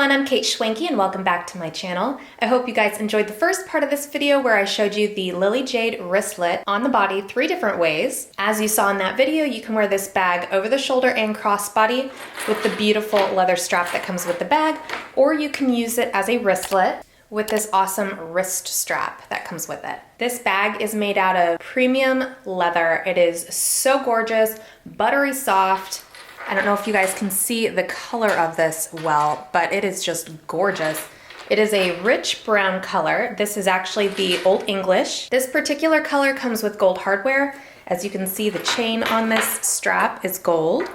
everyone, I'm kateschwanke and welcome back to my channel. I hope you guys enjoyed the first part of this video where I showed you the Lily Jade wristlet on the body 3 different ways. As you saw in that video, you can wear this bag over the shoulder and crossbody with the beautiful leather strap that comes with the bag, or you can use it as a wristlet with this awesome wrist strap that comes with it. This bag is made out of premium leather. It is so gorgeous, buttery soft. I don't know if you guys can see the color of this well, but it is just gorgeous. It is a rich brown color. This is actually the Old English. This particular color comes with gold hardware. As you can see, the chain on this strap is gold.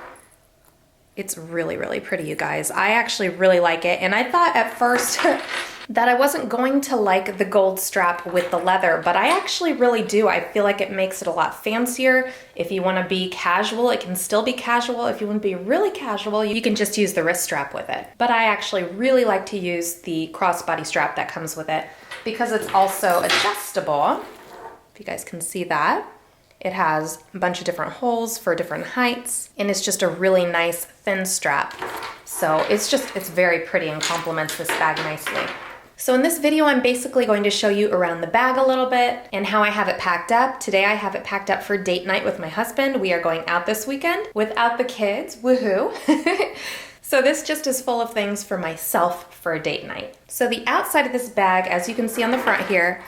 It's really, really pretty, you guys. I actually really like it, and I thought at first that I wasn't going to like the gold strap with the leather, but I actually really do. I feel like it makes it a lot fancier. If you want to be casual, it can still be casual. If you want to be really casual, you can just use the wrist strap with it. But I actually really like to use the crossbody strap that comes with it because it's also adjustable. If you guys can see that. It has a bunch of different holes for different heights, and it's just a really nice thin strap. So it's very pretty and complements this bag nicely. So in this video, I'm basically going to show you around the bag a little bit and how I have it packed up. Today, I have it packed up for date night with my husband. We are going out this weekend without the kids, woohoo. So this just is full of things for myself for a date night. So the outside of this bag, as you can see on the front here,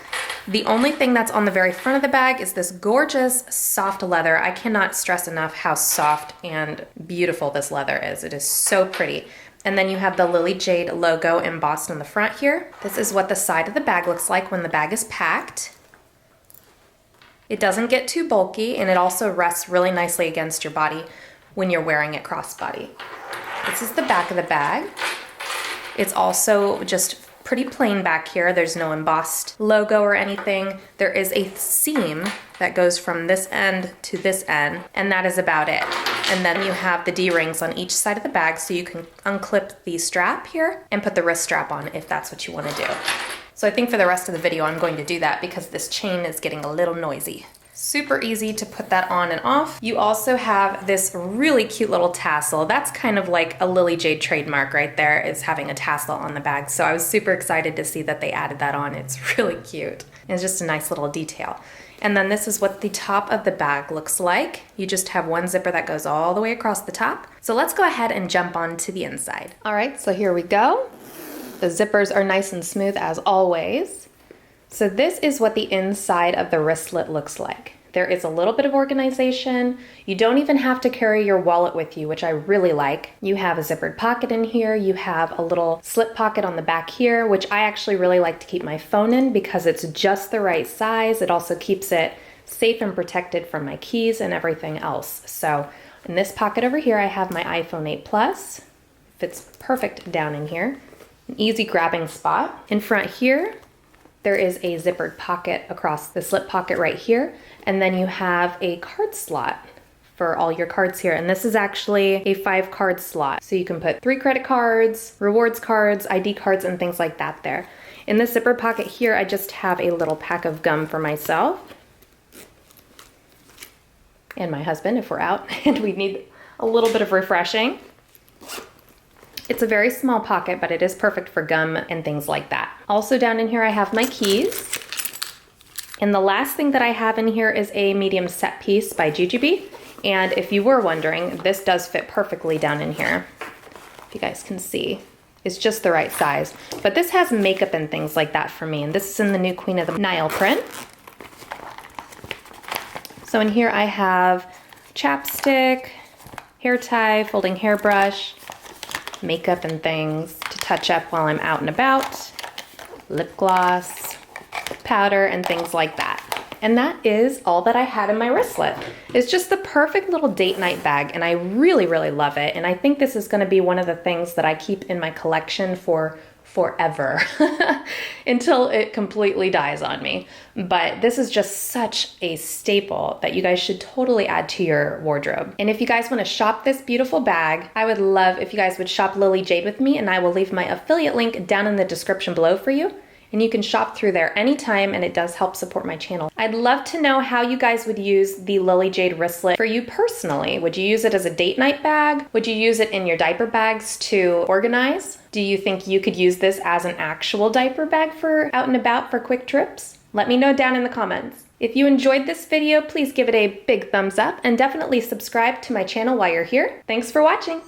the only thing that's on the very front of the bag is this gorgeous soft leather. I cannot stress enough how soft and beautiful this leather is. It is so pretty. And then you have the Lily Jade logo embossed on the front here. This is what the side of the bag looks like when the bag is packed. It doesn't get too bulky, and it also rests really nicely against your body when you're wearing it crossbody. This is the back of the bag. It's also just pretty plain back here. There's no embossed logo or anything. There is a seam that goes from this end to this end, and that is about it. And then you have the D-rings on each side of the bag, so you can unclip the strap here and put the wrist strap on if that's what you want to do. So I think for the rest of the video, I'm going to do that because this chain is getting a little noisy. Super easy to put that on and off. You also have this really cute little tassel. That's kind of like a Lily Jade trademark right there, is having a tassel on the bag. So I was super excited to see that they added that on. It's really cute. It's just a nice little detail. And then this is what the top of the bag looks like. You just have one zipper that goes all the way across the top. So let's go ahead and jump on to the inside. All right, so here we go. The zippers are nice and smooth as always. So this is what the inside of the wristlet looks like. There is a little bit of organization. You don't even have to carry your wallet with you, which I really like. You have a zippered pocket in here. You have a little slip pocket on the back here, which I actually really like to keep my phone in because it's just the right size. It also keeps it safe and protected from my keys and everything else. So in this pocket over here, I have my iPhone 8 Plus. Fits perfect down in here. An easy grabbing spot. In front here, there is a zippered pocket across the slip pocket right here. And then you have a card slot for all your cards here. And this is actually a 5-card slot. So you can put 3 credit cards, rewards cards, ID cards, and things like that there. In the zipper pocket here, I just have a little pack of gum for myself and my husband if we're out and we need a little bit of refreshing. It's a very small pocket, but it is perfect for gum and things like that. Also down in here, I have my keys. And the last thing that I have in here is a medium set piece by GGB. And if you were wondering, this does fit perfectly down in here. If you guys can see, it's just the right size. But this has makeup and things like that for me. And this is in the new Queen of the Nile print. So in here I have chapstick, hair tie, folding hairbrush, makeup and things to touch up while I'm out and about, lip gloss, powder, and things like that. And that is all that I had in my wristlet. It's just the perfect little date night bag, and I really, really love it. And I think this is going to be one of the things that I keep in my collection for forever until it completely dies on me. But this is just such a staple that you guys should totally add to your wardrobe. And if you guys want to shop this beautiful bag, I would love if you guys would shop Lily Jade with me, and I will leave my affiliate link down in the description below for you. and you can shop through there anytime, and it does help support my channel. I'd love to know how you guys would use the Lily Jade wristlet for you personally. Would you use it as a date night bag? Would you use it in your diaper bags to organize? Do you think you could use this as an actual diaper bag for out and about for quick trips? Let me know down in the comments. If you enjoyed this video, please give it a big thumbs up and definitely subscribe to my channel while you're here. Thanks for watching.